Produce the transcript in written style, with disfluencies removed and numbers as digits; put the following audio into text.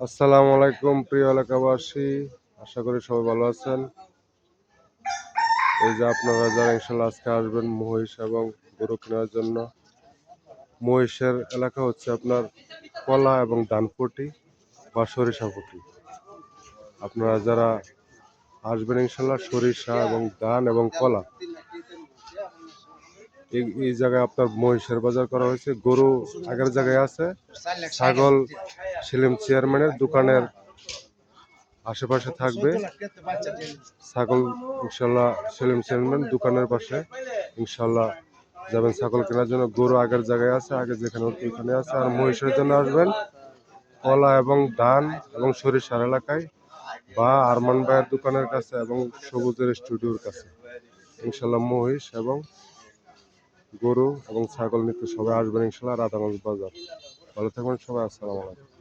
আসসালামু আলাইকুম প্রিয় এলাকাবাসী, আশা করি সবাই ভালো আছেন। এই যে আপনারা যারা ইনশাল্লাহ আজকে আসবেন মহিষ এবং গরু কেনার জন্য, মহিষের এলাকা হচ্ছে আপনার কলা এবং ধানপটি বা সরিষাপটি। আপনারা যারা আসবেন ইনশাল্লাহ সরিষা এবং ধান এবং কলা, এই জায়গায় আপনার মহিষের বাজার করা হয়েছে। গরু আগের জায়গায় আছে। ছাগল সেলিম চেয়ারম্যানের দোকানের আশেপাশে থাকবে। ছাগল ইনশাল্লাহ সেলিম চেয়ারম্যান দোকানের পাশে ইনশাল্লাহ যাবেন ছাগল কেনার জন্য। গরু আগের জায়গায় আছে, আগে যেখানে ওইখানে আছে। আর মহিষের জন্য আসবেন কলা এবং ধান এবং সরিষার এলাকায় বা আরমান ভাইয়ের দোকানের কাছে এবং সবুজের স্টুডিওর কাছে। ইনশাল্লাহ মহিষ এবং গরু এবং ছাগল নিতে সবাই আসবেন ইনশাল্লাহ রাধাগঞ্জ বাজার। ভালো থাকবেন সবাই, আসসালামু আলাইকুম।